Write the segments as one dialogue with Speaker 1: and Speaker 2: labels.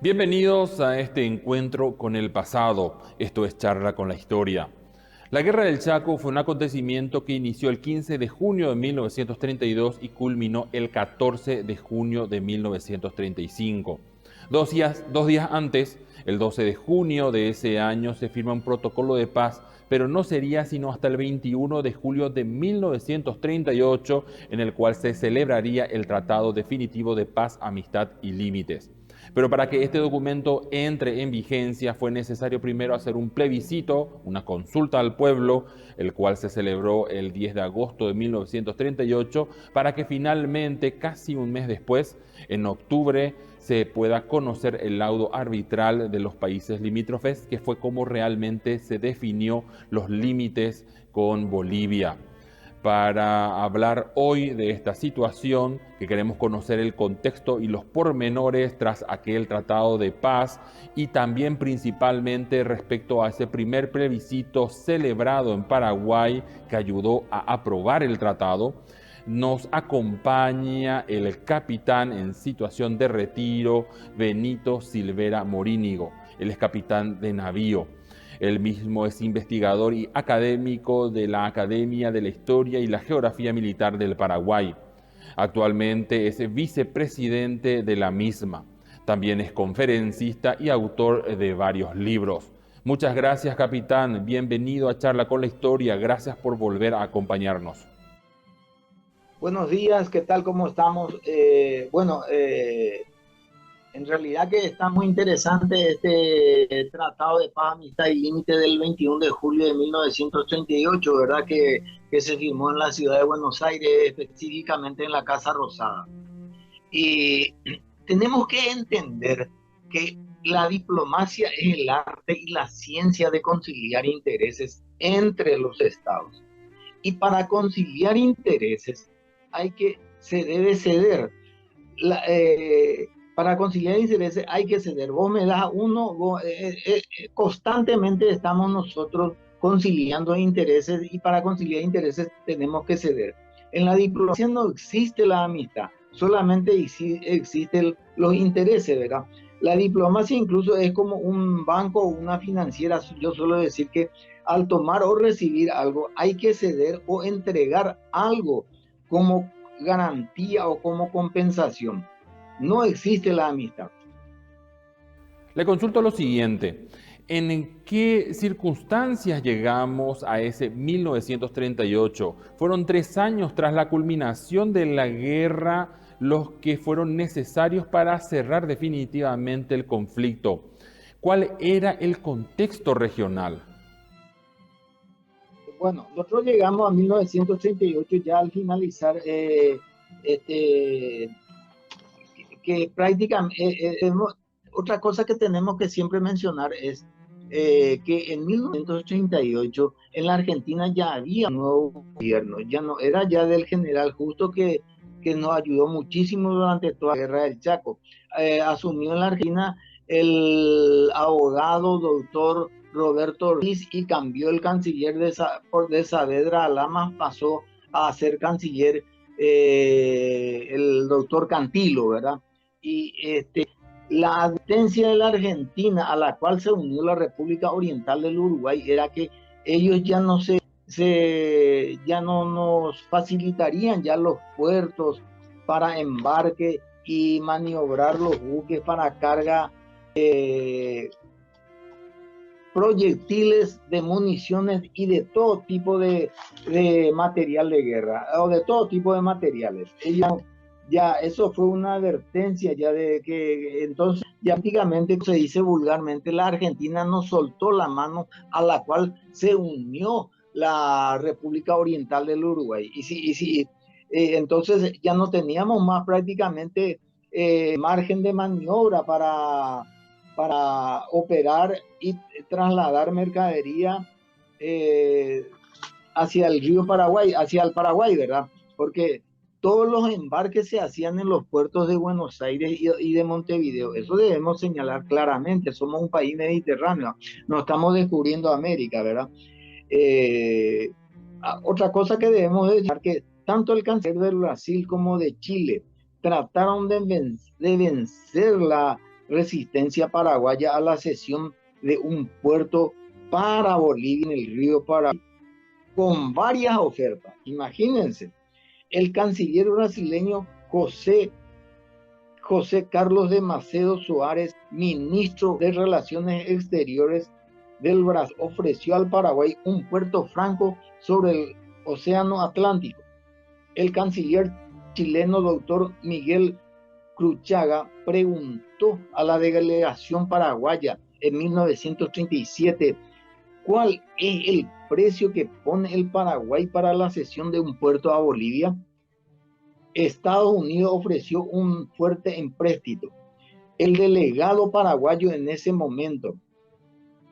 Speaker 1: Bienvenidos a este encuentro con el pasado. Esto es Charla con la Historia. La Guerra del Chaco fue un acontecimiento que inició el 15 de junio de 1932 y culminó el 14 de junio de 1935. Dos días antes, el 12 de junio de ese año, se firma un protocolo de paz, pero no sería sino hasta el 21 de julio de 1938, en el cual se celebraría el Tratado Definitivo de Paz, Amistad y Límites. Pero para que este documento entre en vigencia fue necesario primero hacer un plebiscito, una consulta al pueblo, el cual se celebró el 10 de agosto de 1938, para que finalmente, casi un mes después, en octubre, se pueda conocer el laudo arbitral de los países limítrofes, que fue como realmente se definió los límites con Bolivia. Para hablar hoy de esta situación, que queremos conocer el contexto y los pormenores tras aquel tratado de paz y también principalmente respecto a ese primer plebiscito celebrado en Paraguay que ayudó a aprobar el tratado, nos acompaña el capitán en situación de retiro, Benito Silvera Morínigo. Él es capitán de navío. Él mismo es investigador y académico de la Academia de la Historia y la Geografía Militar del Paraguay. Actualmente es vicepresidente de la misma. También es conferencista y autor de varios libros. Muchas gracias, capitán. Bienvenido a Charla con la Historia. Gracias por volver a acompañarnos.
Speaker 2: Buenos días, ¿qué tal? ¿Cómo estamos? En realidad que está muy interesante este Tratado de Paz, Amistad y Límite del 21 de julio de 1938, ¿verdad? Que se firmó en la ciudad de Buenos Aires, específicamente en la Casa Rosada. Y tenemos que entender que la diplomacia es el arte y la ciencia de conciliar intereses entre los estados. Y para conciliar intereses se debe ceder. Para conciliar intereses hay que ceder. Vos me das uno, constantemente estamos nosotros conciliando intereses y para conciliar intereses tenemos que ceder. En la diplomacia no existe la amistad, solamente existen los intereses, ¿verdad? La diplomacia incluso es como un banco o una financiera. Yo suelo decir que al tomar o recibir algo hay que ceder o entregar algo como garantía o como compensación. No existe la amistad.
Speaker 1: Le consulto lo siguiente. ¿En qué circunstancias llegamos a ese 1938? Fueron 3 años tras la culminación de la guerra los que fueron necesarios para cerrar definitivamente el conflicto. ¿Cuál era el contexto regional?
Speaker 2: Bueno, nosotros llegamos a 1938 ya al finalizar que prácticamente otra cosa que tenemos que siempre mencionar es que en 1938 en la Argentina ya había un nuevo gobierno, ya no era ya del general Justo que nos ayudó muchísimo durante toda la guerra del Chaco. Asumió en la Argentina el abogado doctor Roberto Ortiz y cambió el canciller de Saavedra a Lamas, pasó a ser canciller el doctor Cantilo, ¿verdad? Y la advertencia de la Argentina a la cual se unió la República Oriental del Uruguay era que ellos ya ya no nos facilitarían ya los puertos para embarque y maniobrar los buques para carga proyectiles de municiones y de todo tipo de material de guerra o de todo tipo de materiales. Ya eso fue una advertencia ya de que entonces ya prácticamente se dice vulgarmente la Argentina no soltó la mano a la cual se unió la República Oriental del Uruguay entonces ya no teníamos más prácticamente margen de maniobra para operar y trasladar mercadería hacia el río Paraguay, hacia el Paraguay, ¿verdad? Porque todos los embarques se hacían en los puertos de Buenos Aires y de Montevideo. Eso debemos señalar claramente. Somos un país mediterráneo, no estamos descubriendo América, ¿verdad? Otra cosa que debemos decir que tanto el canciller de Brasil como de Chile trataron de vencer resistencia paraguaya a la cesión de un puerto para Bolivia en el río Paraguay, con varias ofertas. Imagínense, el canciller brasileño José Carlos de Macedo Suárez, ministro de Relaciones Exteriores del Brasil, ofreció al Paraguay un puerto franco sobre el Océano Atlántico. El canciller chileno doctor Miguel Cruchaga preguntó a la delegación paraguaya en 1937 cuál es el precio que pone el Paraguay para la cesión de un puerto a Bolivia. Estados Unidos ofreció un fuerte empréstito. El delegado paraguayo en ese momento,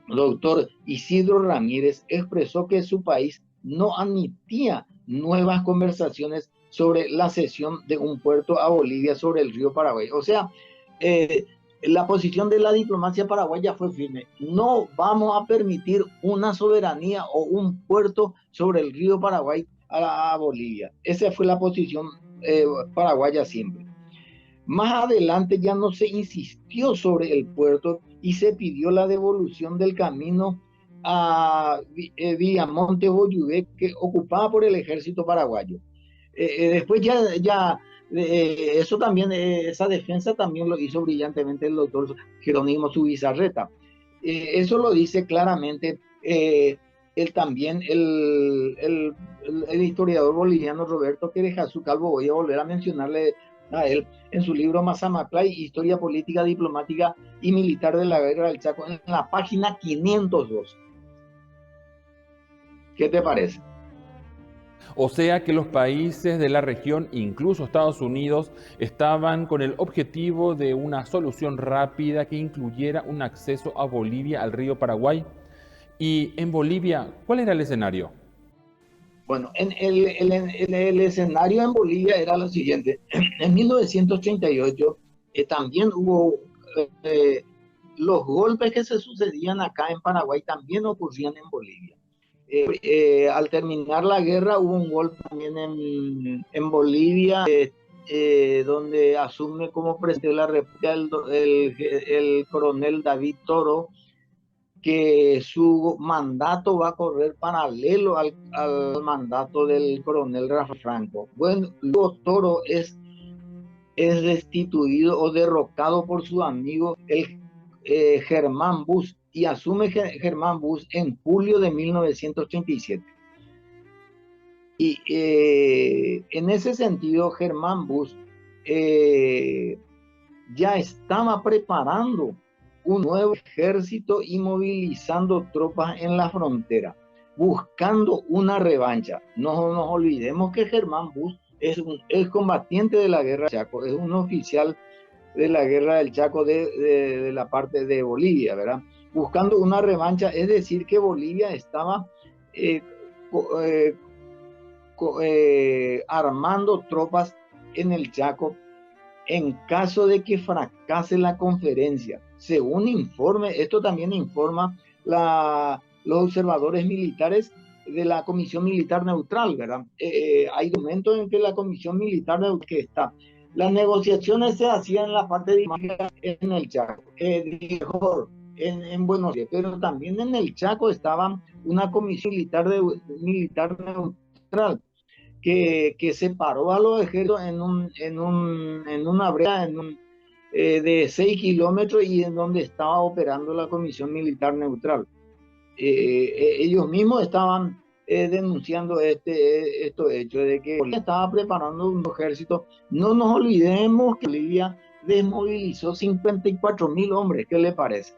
Speaker 2: doctor Isidro Ramírez, expresó que su país no admitía nuevas conversaciones sobre la cesión de un puerto a Bolivia sobre el río Paraguay. O sea, la posición de la diplomacia paraguaya fue firme. No vamos a permitir una soberanía o un puerto sobre el río Paraguay a Bolivia. Esa fue la posición paraguaya siempre. Más adelante ya no se insistió sobre el puerto y se pidió la devolución del camino a Villamonte Boyubé, que ocupaba por el ejército paraguayo. Después eso también, esa defensa también lo hizo brillantemente el doctor Jerónimo Zubizarreta. Eso lo dice claramente también el historiador boliviano Roberto Querejazu Calvo. Voy a volver a mencionarle a él en su libro Mazamaclay, Historia Política, Diplomática y Militar de la Guerra del Chaco, en la página 502. ¿Qué te parece?
Speaker 1: O sea que los países de la región, incluso Estados Unidos, estaban con el objetivo de una solución rápida que incluyera un acceso a Bolivia al río Paraguay. Y en Bolivia, ¿cuál era el escenario?
Speaker 2: Bueno, el escenario en Bolivia era lo siguiente. En 1938 también hubo los golpes que se sucedían acá en Paraguay, también ocurrían en Bolivia. Al terminar la guerra hubo un golpe también en Bolivia, donde asume como presidente de la República el coronel David Toro, que su mandato va a correr paralelo al mandato del coronel Rafael Franco. Bueno, luego Toro es destituido o derrocado por su amigo el Germán Busch, y asume Germán Busch en julio de 1937. Y en ese sentido, Germán Busch ya estaba preparando un nuevo ejército y movilizando tropas en la frontera, buscando una revancha. No nos olvidemos que Germán Busch es combatiente de la guerra del Chaco, es un oficial de la guerra del Chaco de la parte de Bolivia, ¿verdad? Buscando una revancha, es decir, que Bolivia estaba armando tropas en el Chaco en caso de que fracase la conferencia. Según informe, esto también informa los observadores militares de la Comisión Militar Neutral, ¿verdad? Hay documentos en que la Comisión Militar Neutral que está. Las negociaciones se hacían en la parte de en el Chaco, en Buenos Aires, pero también en el Chaco estaba una comisión militar neutral que separó a los ejércitos en una brea de 6 kilómetros y en donde estaba operando la Comisión Militar Neutral. Ellos mismos estaban denunciando estos hechos de que Bolivia estaba preparando un ejército. No nos olvidemos que Bolivia desmovilizó 54.000 hombres. ¿Qué le parece?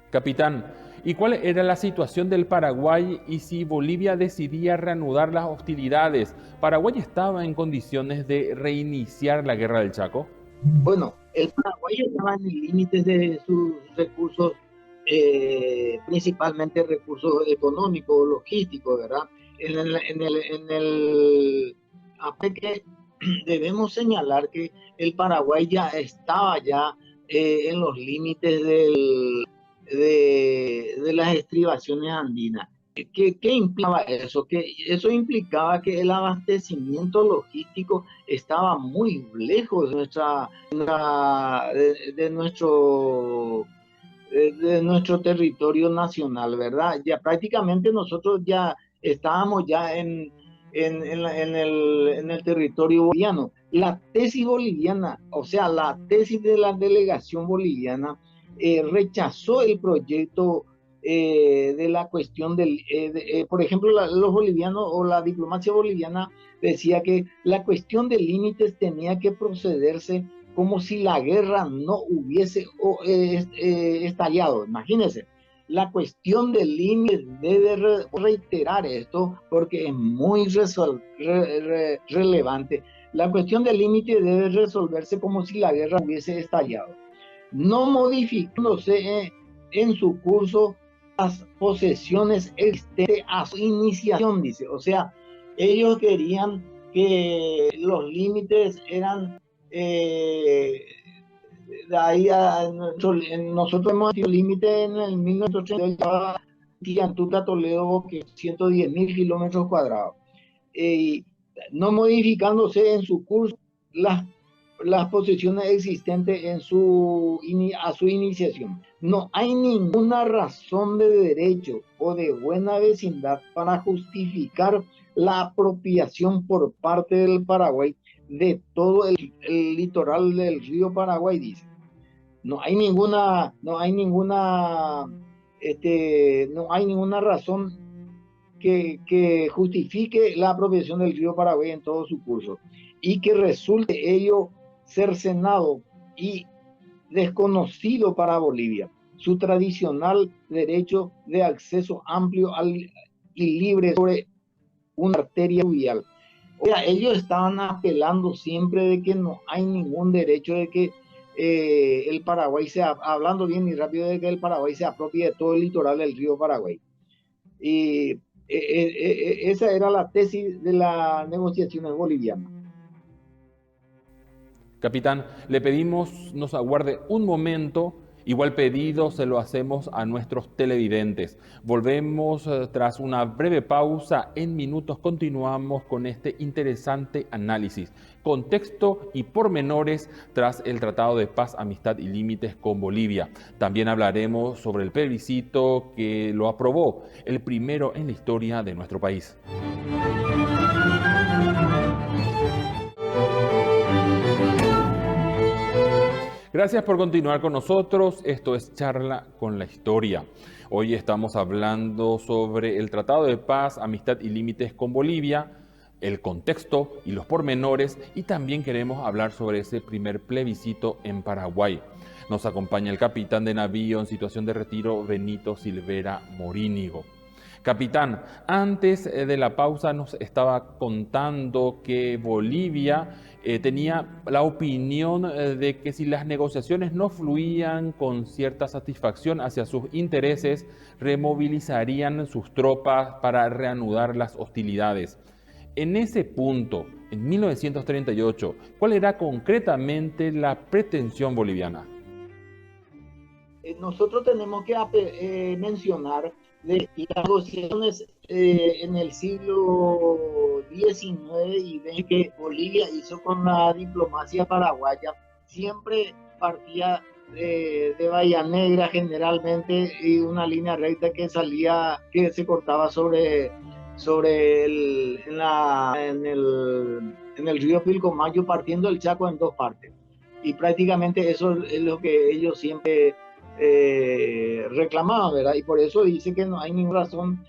Speaker 1: Capitán, ¿y cuál era la situación del Paraguay y si Bolivia decidía reanudar las hostilidades? ¿Paraguay estaba en condiciones de reiniciar la guerra del Chaco?
Speaker 2: Bueno, el Paraguay estaba en el límite de sus recursos, principalmente recursos económicos, logísticos, ¿verdad? Que debemos señalar que el Paraguay ya estaba en los límites de las estribaciones andinas. ¿Qué implicaba eso? Que eso implicaba que el abastecimiento logístico estaba muy lejos de nuestro territorio nacional, ¿verdad? Ya prácticamente nosotros ya estábamos ya en el territorio boliviano. La tesis boliviana, o sea, la tesis de la delegación boliviana rechazó el proyecto de la cuestión por ejemplo, los bolivianos o la diplomacia boliviana decía que la cuestión de límites tenía que procederse como si la guerra no hubiese estallado. Imagínense, la cuestión del límite debe reiterar esto porque es muy relevante. La cuestión del límite debe resolverse como si la guerra hubiese estallado, no modificándose en su curso las posesiones existentes a su iniciación, dice. O sea, ellos querían que los límites eran de ahí nosotros hemos tenido límite en el 1932, Tiantuta, Toledo, que 110.000 kilómetros cuadrados. No modificándose en su curso las posesiones existentes a su iniciación. No hay ninguna razón de derecho o de buena vecindad para justificar la apropiación por parte del Paraguay de todo el litoral del río Paraguay, dice. No hay ninguna razón que justifique la apropiación del río Paraguay en todo su curso y que resulte ello cercenado y desconocido para Bolivia su tradicional derecho de acceso amplio y libre sobre una arteria fluvial. O sea, ellos estaban apelando siempre de que no hay ningún derecho de que el Paraguay hablando bien y rápido, de que el Paraguay se apropie de todo el litoral del río Paraguay. Y esa era la tesis de las negociaciones bolivianas.
Speaker 1: Capitán, le pedimos nos aguarde un momento. Igual pedido se lo hacemos a nuestros televidentes. Volvemos tras una breve pausa. En minutos continuamos con este interesante análisis, contexto y pormenores tras el Tratado de Paz, Amistad y Límites con Bolivia. También hablaremos sobre el plebiscito que lo aprobó, el primero en la historia de nuestro país. Gracias por continuar con nosotros. Esto es Charla con la Historia. Hoy estamos hablando sobre el Tratado de Paz, Amistad y Límites con Bolivia, el contexto y los pormenores, y también queremos hablar sobre ese primer plebiscito en Paraguay. Nos acompaña el capitán de navío en situación de retiro, Benito Silvera Morínigo. Capitán, antes de la pausa nos estaba contando que Bolivia tenía la opinión de que si las negociaciones no fluían con cierta satisfacción hacia sus intereses, removilizarían sus tropas para reanudar las hostilidades. En ese punto, en 1938, ¿cuál era concretamente la pretensión boliviana?
Speaker 2: Nosotros tenemos que mencionar de las negociaciones en el siglo XIX y XX que Bolivia hizo con la diplomacia paraguaya. Siempre partía de Bahía Negra generalmente, y una línea recta que se cortaba sobre en el río Pilcomayo, partiendo el Chaco en dos partes. Y prácticamente eso es lo que ellos siempre reclamaban, ¿verdad? Y por eso dice que no hay ninguna razón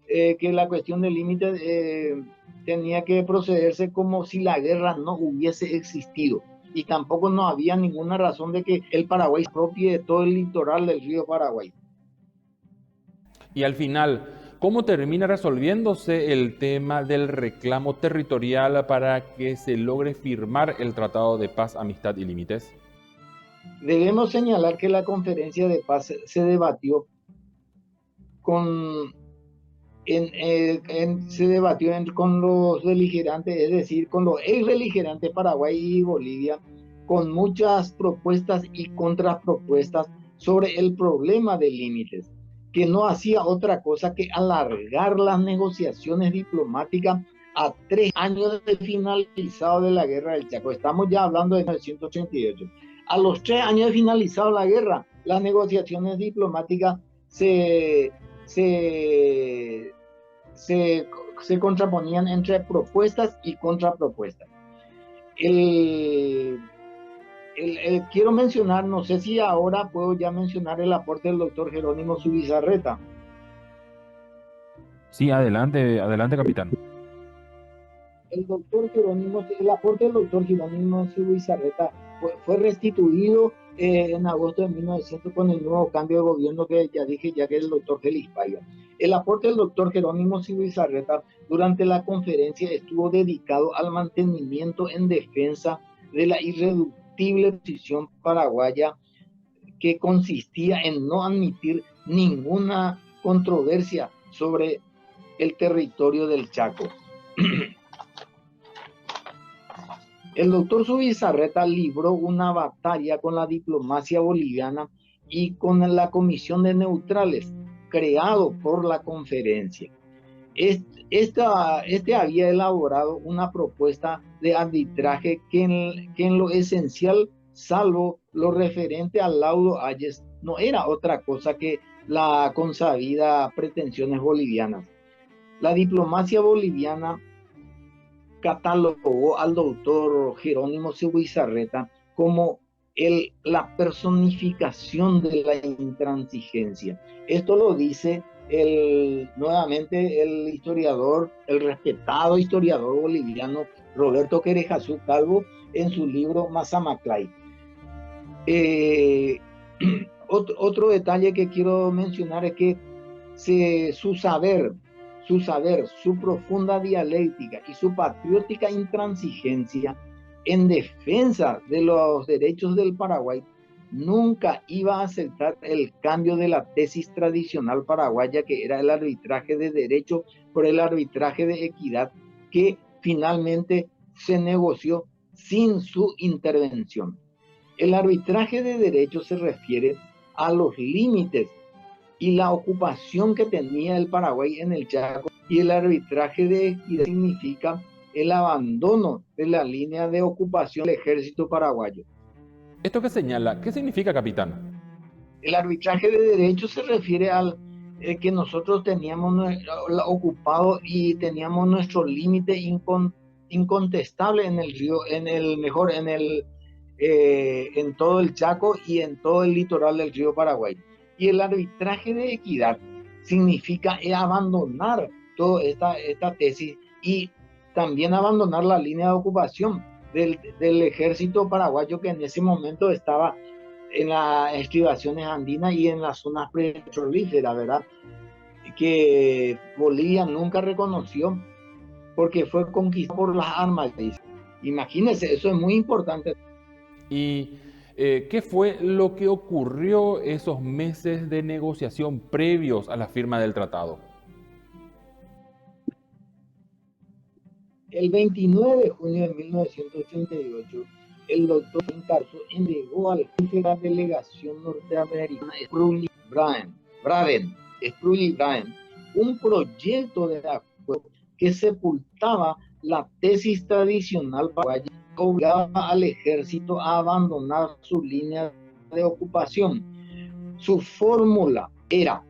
Speaker 2: que la cuestión del límite tenía que procederse como si la guerra no hubiese existido. Y tampoco no había ninguna razón de que el Paraguay se apropie de todo el litoral del río Paraguay.
Speaker 1: Y al final, ¿cómo termina resolviéndose el tema del reclamo territorial para que se logre firmar el Tratado de Paz, Amistad y Límites?
Speaker 2: Debemos señalar que la conferencia de paz se debatió con los beligerantes, es decir, con los ex beligerantes Paraguay y Bolivia, con muchas propuestas y contrapropuestas sobre el problema de límites. que no hacía otra cosa que alargar las negociaciones diplomáticas a 3 años de finalizado de la guerra del Chaco. Estamos ya hablando de 1988. A los 3 años de finalizado la guerra, las negociaciones diplomáticas se, se, se, se contraponían entre propuestas y contrapropuestas. Quiero mencionar, no sé si ahora puedo ya mencionar el aporte del doctor Jerónimo Zubizarreta.
Speaker 1: Sí, adelante, adelante, capitán.
Speaker 2: El aporte del doctor Jerónimo Zubizarreta fue restituido en agosto de 1900 con el nuevo cambio de gobierno que ya dije, ya que es el doctor Félix Paya. El aporte del doctor Jerónimo Zubizarreta durante la conferencia estuvo dedicado al mantenimiento en defensa de la irreductible posición paraguaya, que consistía en no admitir ninguna controversia sobre el territorio del Chaco. El doctor Zubizarreta libró una batalla con la diplomacia boliviana y con la Comisión de Neutrales, creado por la conferencia. Este había elaborado una propuesta de arbitraje que en lo esencial, salvo lo referente al laudo Hayes, no era otra cosa que la consabida pretensiones bolivianas. La diplomacia boliviana catalogó al doctor Jerónimo Zubizarreta como la personificación de la intransigencia. Esto lo dice nuevamente el historiador, el respetado historiador boliviano Roberto Querejazú Calvo en su libro Mazamaclay. Otro detalle que quiero mencionar es que su saber, su profunda dialéctica y su patriótica intransigencia en defensa de los derechos del Paraguay nunca iba a aceptar el cambio de la tesis tradicional paraguaya, que era el arbitraje de derecho por el arbitraje de equidad, que finalmente se negoció sin su intervención. El arbitraje de derecho se refiere a los límites y la ocupación que tenía el Paraguay en el Chaco, y el arbitraje de equidad significa el abandono de la línea de ocupación del ejército paraguayo.
Speaker 1: ¿Esto qué señala? ¿Qué significa, capitán?
Speaker 2: El arbitraje de derecho se refiere al que nosotros teníamos ocupado y teníamos nuestro límite incontestable en el río, en todo el Chaco y en todo el litoral del río Paraguay. Y el arbitraje de equidad significa abandonar toda esta tesis y también abandonar la línea de ocupación del ejército paraguayo, que en ese momento estaba en las estribaciones andinas y en las zonas petrolíferas, ¿verdad? Que Bolivia nunca reconoció porque fue conquistada por las armas. Imagínense, eso es muy importante.
Speaker 1: ¿Y qué fue lo que ocurrió esos meses de negociación previos a la firma del tratado?
Speaker 2: El 29 de junio de 1988, el doctor Incarso entregó al jefe de la delegación norteamericana, Sproul Braden, un proyecto de acuerdo que sepultaba la tesis tradicional paraguaya, que obligaba al ejército a abandonar su línea de ocupación. Su fórmula era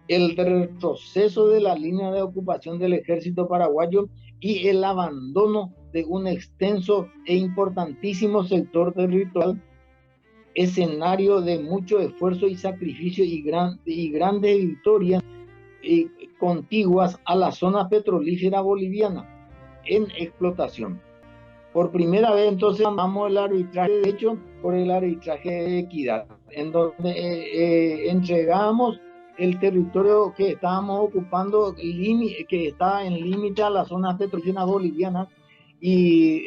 Speaker 2: el retroceso de la línea de ocupación del ejército paraguayo y el abandono de un extenso e importantísimo sector territorial, escenario de mucho esfuerzo y sacrificio y grandes victorias contiguas a la zona petrolífera boliviana en explotación. Por primera vez entonces llamamos el arbitraje de derecho por el arbitraje de equidad, en donde entregamos el territorio que estábamos ocupando, que está en límite a la zona petrolífera boliviana, y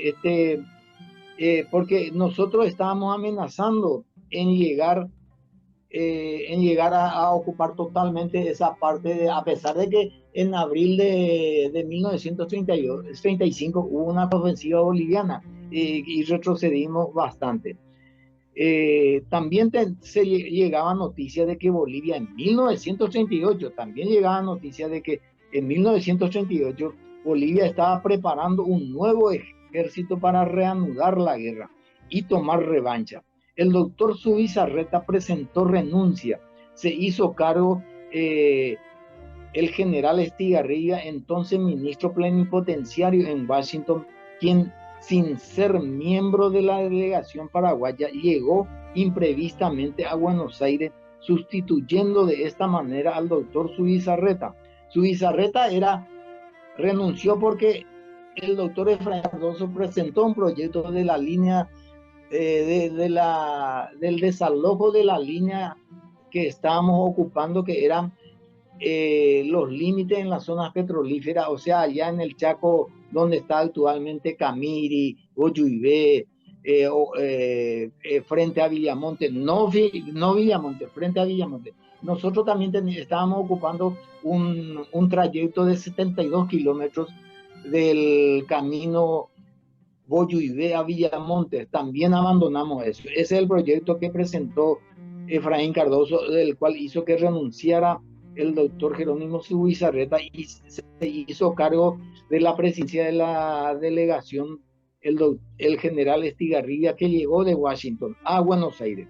Speaker 2: porque nosotros estábamos amenazando en llegar a ocupar totalmente esa parte, a pesar de que en abril de 1935 hubo una ofensiva boliviana y retrocedimos bastante. También llegaba noticia de que Bolivia en 1938, también llegaba noticia de que en 1938 Bolivia estaba preparando un nuevo ejército para reanudar la guerra y tomar revancha. El doctor Zubizarreta presentó renuncia, se hizo cargo el general Estigarribia, entonces ministro plenipotenciario en Washington, quien sin ser miembro de la delegación paraguaya llegó imprevistamente a Buenos Aires, sustituyendo de esta manera al doctor Zubizarreta. Zubizarreta renunció porque el doctor Efraín Cardoso presentó un proyecto de la línea del desalojo de la línea que estábamos ocupando, que eran los límites en las zonas petrolíferas, o sea, allá en el Chaco, donde está actualmente Camiri, Oyuibé, frente a Villamonte, no Villamonte, frente a Villamonte. Nosotros también estábamos ocupando un trayecto de 72 kilómetros del camino Boyuibé a Villamonte. También abandonamos eso. Ese es el proyecto que presentó Efraín Cardoso, del cual hizo que renunciara el doctor Jerónimo Zubizarreta y se hizo cargo de la presidencia de la delegación el general Estigarribia, que llegó de Washington a Buenos Aires.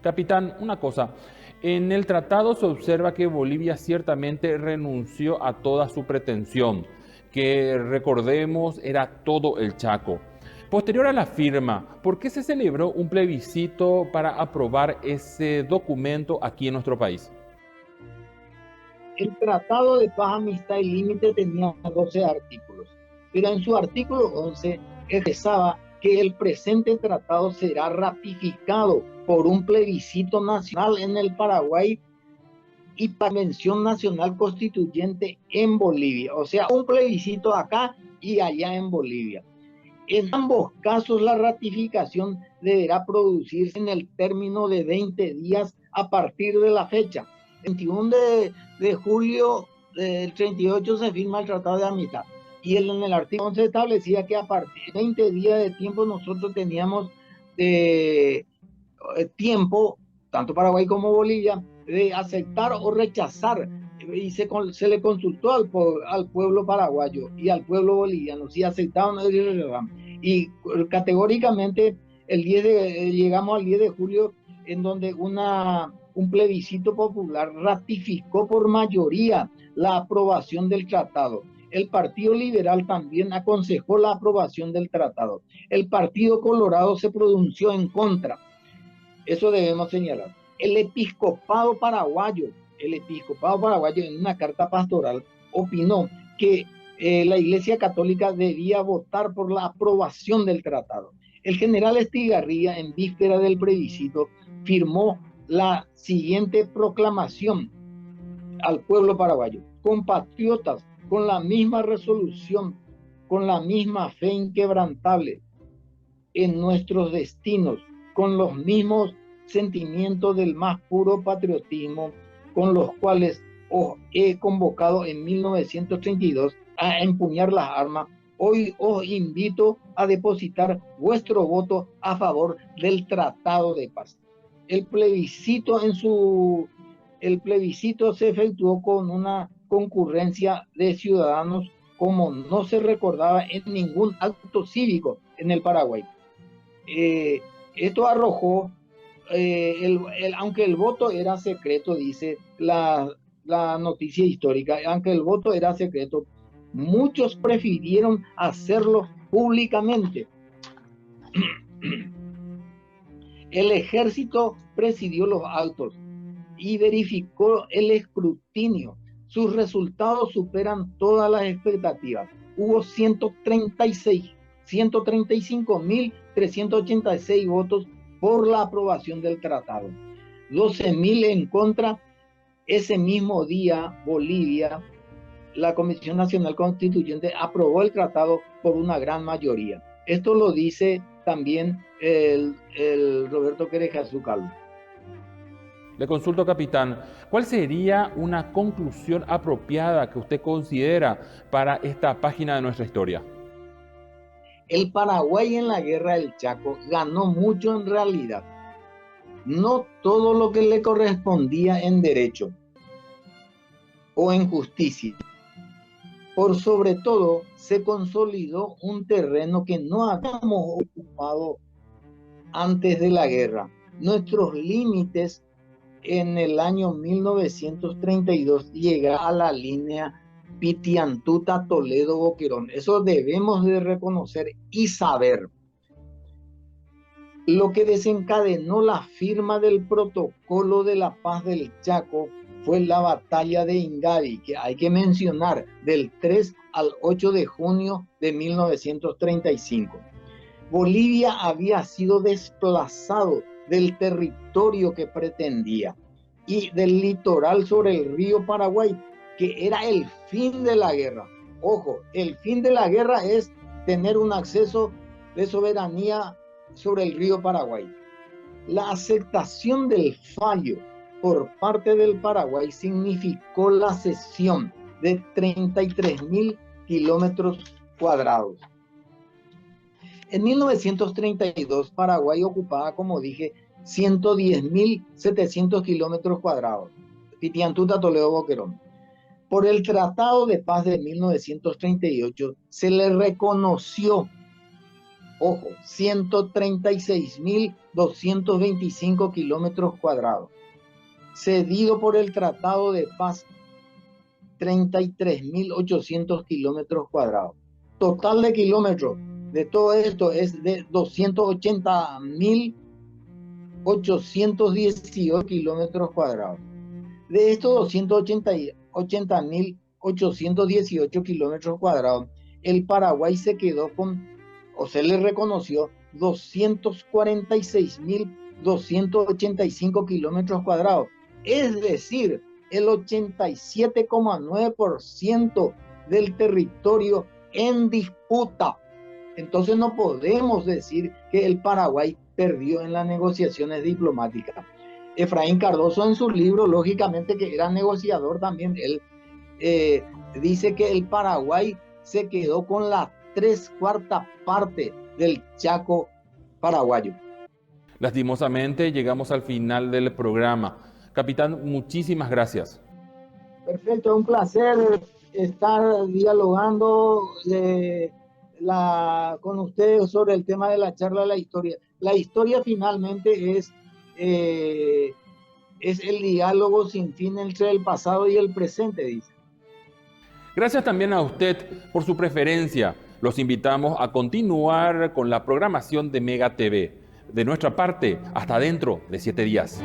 Speaker 1: Capitán, una cosa. En el tratado se observa que Bolivia ciertamente renunció a toda su pretensión, que recordemos era todo el Chaco. Posterior a la firma, ¿por qué se celebró un plebiscito para aprobar ese documento aquí en nuestro país?
Speaker 2: El Tratado de Paz, Amistad y Límite tenía 12 artículos, pero en su artículo 11 expresaba que el presente tratado será ratificado por un plebiscito nacional en el Paraguay y convención nacional constituyente en Bolivia, o sea, un plebiscito acá y allá en Bolivia. En ambos casos la ratificación deberá producirse en el término de 20 días a partir de la fecha. 21 de julio del 38 se firma el Tratado de Amistad y en el artículo 11 establecía que a partir de 20 días de tiempo nosotros teníamos tiempo, tanto Paraguay como Bolivia, de aceptar o rechazar, y se le consultó al pueblo paraguayo y al pueblo boliviano si aceptaban o no, y categóricamente llegamos al 10 de julio, en donde un plebiscito popular ratificó por mayoría la aprobación del tratado. El Partido Liberal también aconsejó la aprobación del tratado. El Partido Colorado se pronunció en contra. Eso debemos señalar. El episcopado paraguayo en una carta pastoral opinó que la Iglesia Católica debía votar por la aprobación del tratado. El general Estigarribia, en víspera del plebiscito, firmó la siguiente proclamación al pueblo paraguayo: compatriotas, con la misma resolución, con la misma fe inquebrantable en nuestros destinos, con los mismos sentimientos del más puro patriotismo, con los cuales os he convocado en 1932 a empuñar las armas, hoy os invito a depositar vuestro voto a favor del Tratado de Paz. El plebiscito se efectuó con una concurrencia de ciudadanos como no se recordaba en ningún acto cívico en el Paraguay. Esto arrojó, aunque el voto era secreto, dice la noticia histórica, aunque el voto era secreto, muchos prefirieron hacerlo públicamente. El ejército presidió los actos y verificó el escrutinio. Sus resultados superan todas las expectativas. Hubo 135.386 votos por la aprobación del tratado, 12.000 en contra. Ese mismo día, Bolivia, la Comisión Nacional Constituyente aprobó el tratado por una gran mayoría. Esto lo dice también el Roberto Querejazú Calvo.
Speaker 1: Le consulto, capitán, ¿cuál sería una conclusión apropiada que usted considera para esta página de nuestra historia?
Speaker 2: El Paraguay en la Guerra del Chaco ganó mucho en realidad. No todo lo que le correspondía en derecho o en justicia. Por sobre todo, se consolidó un terreno que no habíamos ocupado antes de la guerra. Nuestros límites en el año 1932 llega a la línea Pitiantuta, Toledo, Boquerón. Eso debemos de reconocer y saber. Lo que desencadenó la firma del protocolo de la paz del Chaco fue la batalla de Ingavi, que hay que mencionar, del 3 al 8 de junio de 1935. Bolivia había sido desplazado del territorio que pretendía y del litoral sobre el río Paraguay, que era el fin de la guerra. Ojo, el fin de la guerra es tener un acceso de soberanía sobre el río Paraguay. La aceptación del fallo por parte del Paraguay significó la cesión de 33.000 kilómetros cuadrados. En 1932, Paraguay ocupaba, como dije, 110.700 kilómetros cuadrados. Pitiantuta, Toledo, Boquerón. Por el Tratado de Paz de 1938 se le reconoció, ojo, 136.225 kilómetros cuadrados. Cedido por el Tratado de Paz, 33.800 kilómetros cuadrados. Total de kilómetros de todo esto es de 280.818 kilómetros cuadrados. De estos 280.818 kilómetros cuadrados, el Paraguay se quedó con, o se le reconoció, 246.285 kilómetros cuadrados. Es decir, el 87,9% del territorio en disputa. Entonces no podemos decir que el Paraguay perdió en las negociaciones diplomáticas. Efraín Cardoso, en su libro, lógicamente que era negociador también, él dice que el Paraguay se quedó con la 3/4 parte del Chaco paraguayo.
Speaker 1: Lastimosamente llegamos al final del programa. Capitán, muchísimas gracias.
Speaker 2: Perfecto, un placer estar dialogando con ustedes sobre el tema de la charla de la historia. La historia finalmente es el diálogo sin fin entre el pasado y el presente, dice.
Speaker 1: Gracias también a usted por su preferencia. Los invitamos a continuar con la programación de Mega TV. De nuestra parte, hasta dentro de 7 días.